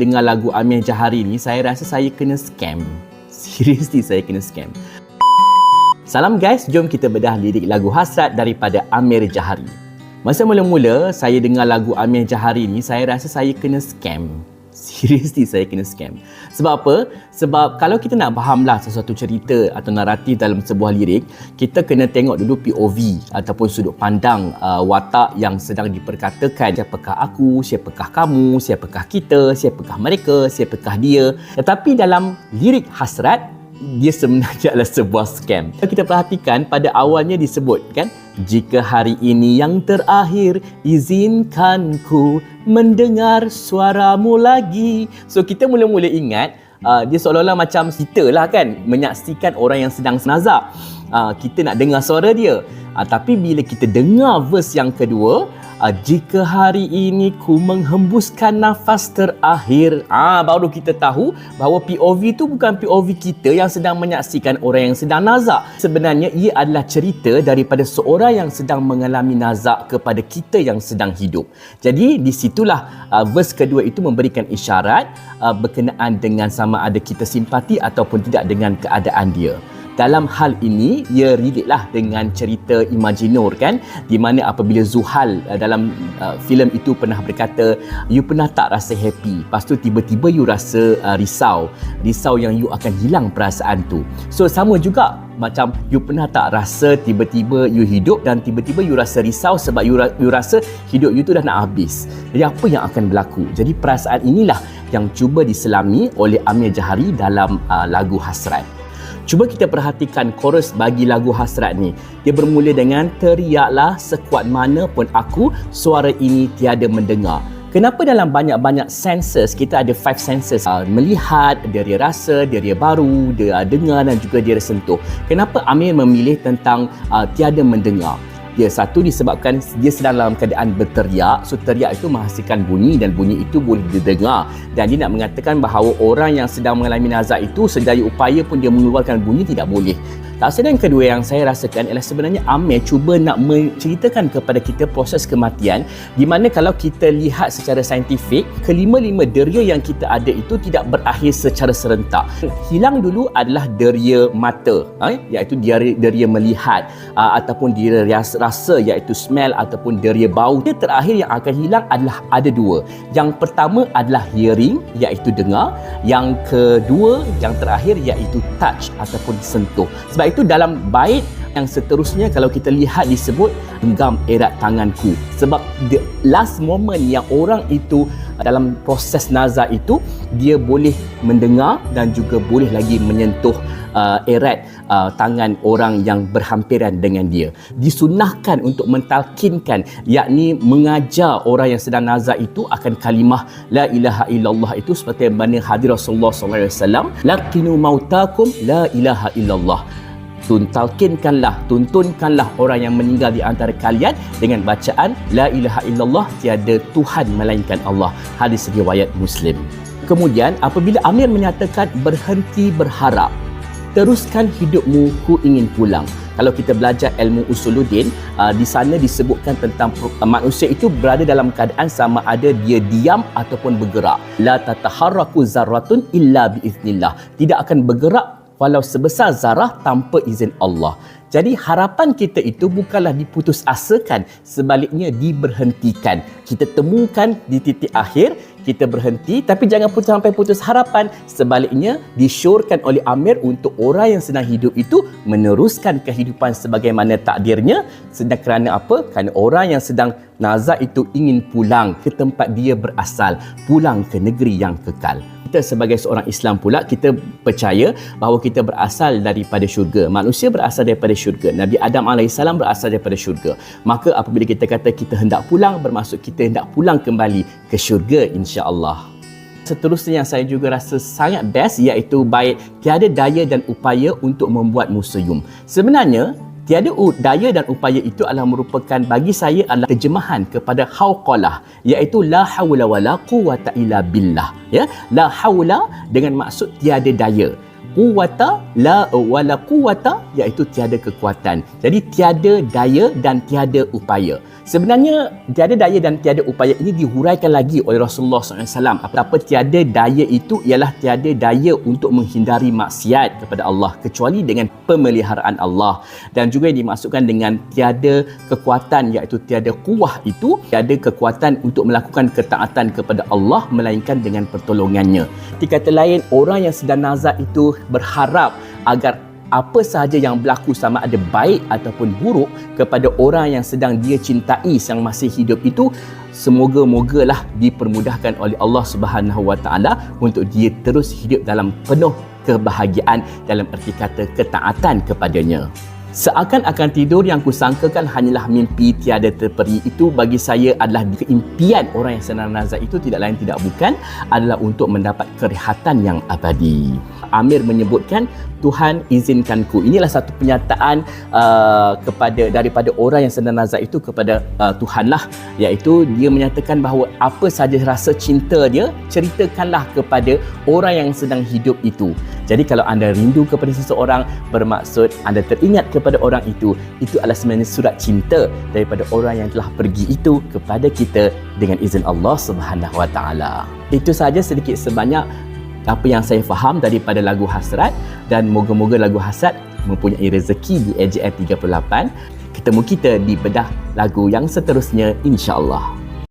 Dengar lagu Amir Jahari ni, saya rasa saya kena scam. Seriously, saya kena scam. Salam guys, jom kita bedah lirik lagu Hasrat daripada Amir Jahari. Masa mula-mula saya dengar lagu Amir Jahari ni, saya rasa saya kena scam. Seriously, saya kena scam. Sebab apa? Sebab kalau kita nak fahamlah sesuatu cerita atau naratif dalam sebuah lirik, kita kena tengok dulu POV ataupun sudut pandang watak yang sedang diperkatakan. Siapakah aku, siapakah kamu, siapakah kita, siapakah mereka, siapakah dia. Tetapi dalam lirik Hasrat, dia sebenarnya adalah sebuah scam. Kalau kita perhatikan, pada awalnya disebut kan, jika hari ini yang terakhir, izinkan ku mendengar suaramu lagi. So kita mula-mula ingat dia seolah-olah macam kita lah kan, menyaksikan orang yang sedang nazak. Kita nak dengar suara dia. Tapi bila kita dengar verse yang kedua, jika hari ini ku menghembuskan nafas terakhir, baru kita tahu bahawa POV itu bukan POV kita yang sedang menyaksikan orang yang sedang nazak. Sebenarnya ia adalah cerita daripada seorang yang sedang mengalami nazak kepada kita yang sedang hidup. Jadi di situlah verse kedua itu memberikan isyarat berkenaan dengan sama ada kita simpati ataupun tidak dengan keadaan dia. Dalam hal ini, ia relate lah dengan cerita Imaginor kan, di mana apabila Zuhal dalam filem itu pernah berkata, you pernah tak rasa happy, lepas tu tiba-tiba you rasa risau yang you akan hilang perasaan tu. So sama juga macam you pernah tak rasa tiba-tiba you hidup dan tiba-tiba you rasa risau sebab you rasa hidup you tu dah nak habis. Jadi apa yang akan berlaku? Jadi perasaan inilah yang cuba diselami oleh Amir Jahari dalam lagu Hasrat. Cuba kita perhatikan chorus bagi lagu Hasrat ni. Dia bermula dengan teriaklah sekuat mana pun aku, suara ini tiada mendengar. Kenapa dalam banyak-banyak senses, kita ada 5 senses, melihat, dia rasa, dia baru, dia dengar dan juga dia sentuh. Kenapa Amir memilih tentang tiada mendengar? Dia satu disebabkan dia sedang dalam keadaan berteriak. So teriak itu menghasilkan bunyi dan bunyi itu boleh didengar. Dan dia nak mengatakan bahawa orang yang sedang mengalami nazak itu sedaya upaya pun dia mengeluarkan bunyi tidak boleh. Tafsiran yang kedua yang saya rasakan ialah sebenarnya Amir cuba nak menceritakan kepada kita proses kematian, di mana kalau kita lihat secara saintifik, kelima-lima deria yang kita ada itu tidak berakhir secara serentak. Hilang dulu adalah deria mata, iaitu deria melihat, ataupun deria rasa iaitu smell, ataupun deria bau. Yang terakhir yang akan hilang adalah ada 2. Yang pertama adalah hearing iaitu dengar, yang kedua yang terakhir iaitu touch ataupun sentuh. Sebab itu dalam bait yang seterusnya kalau kita lihat disebut genggam erat tanganku, sebab the last moment yang orang itu dalam proses nazak itu dia boleh mendengar dan juga boleh lagi menyentuh erat tangan orang yang berhampiran dengan dia. Disunahkan untuk mentalkinkan, yakni mengajar orang yang sedang nazak itu akan kalimah la ilaha illallah itu seperti mana hadis Rasulullah SAW, laqinu mautakum la ilaha illallah. Tuntunkanlah orang yang meninggal di antara kalian dengan bacaan la ilaha illallah, tiada Tuhan melainkan Allah. Hadis riwayat Muslim. Kemudian apabila Amir menyatakan berhenti berharap, teruskan hidupmu, ku ingin pulang. Kalau kita belajar ilmu usuluddin, di sana disebutkan tentang manusia itu berada dalam keadaan sama ada dia diam ataupun bergerak. La tataharraku zarratun illa biiznillah. Tidak akan bergerak walau sebesar zarah tanpa izin Allah. Jadi harapan kita itu bukanlah diputus asakan, sebaliknya diberhentikan. Kita temukan di titik akhir, kita berhenti, tapi jangan sampai putus harapan. Sebaliknya disyorkan oleh Amir untuk orang yang sedang hidup itu meneruskan kehidupan sebagaimana takdirnya. Sedang kerana apa? Kerana orang yang sedang nazak itu ingin pulang ke tempat dia berasal, pulang ke negeri yang kekal. Kita sebagai seorang Islam pula, kita percaya bahawa kita berasal daripada syurga. Manusia berasal daripada syurga. Nabi Adam AS berasal daripada syurga. Maka apabila kita kata kita hendak pulang, bermaksud kita hendak pulang kembali ke syurga, insya-Allah. Seterusnya yang saya juga rasa sangat best iaitu bait tiada daya dan upaya untuk membuat museum. Sebenarnya tiada daya dan upaya itu adalah merupakan, bagi saya adalah terjemahan kepada hauqalah, iaitu la haula wala quwwata illa billah. Ya, la haula dengan maksud tiada daya. quwwata wala quwwata, iaitu tiada kekuatan. Jadi tiada daya dan tiada upaya. Sebenarnya tiada daya dan tiada upaya ini dihuraikan lagi oleh Rasulullah SAW. Apa tiada daya itu ialah tiada daya untuk menghindari maksiat kepada Allah kecuali dengan pemeliharaan Allah. Dan juga yang dimaksudkan dengan tiada kekuatan iaitu tiada kuwah itu tiada kekuatan untuk melakukan ketaatan kepada Allah melainkan dengan pertolongannya. Di kata lain, orang yang sedang nazar itu berharap agar apa sahaja yang berlaku sama ada baik ataupun buruk kepada orang yang sedang dia cintai yang masih hidup itu, semoga-mogalah dipermudahkan oleh Allah Subhanahu Wa Taala untuk dia terus hidup dalam penuh kebahagiaan, dalam erti kata ketaatan kepadanya. Seakan-akan tidur yang kusangkakan hanyalah mimpi tiada terperi itu bagi saya adalah keimpian orang yang sedang nazar itu tidak lain tidak bukan adalah untuk mendapat kerehatan yang abadi. Amir menyebutkan, Tuhan izinkanku. Inilah satu penyataan daripada orang yang sedang nazar itu kepada Tuhanlah, iaitu dia menyatakan bahawa apa sahaja rasa cinta dia, ceritakanlah kepada orang yang sedang hidup itu. Jadi kalau anda rindu kepada seseorang, bermaksud anda teringat kepada orang itu adalah sebenarnya surat cinta daripada orang yang telah pergi itu kepada kita dengan izin Allah Subhanahu Wa Taala. Itu sahaja sedikit sebanyak apa yang saya faham daripada lagu Hasrat, dan moga-moga lagu Hasrat mempunyai rezeki di AJL 38. Ketemu kita di bedah lagu yang seterusnya, insya-Allah.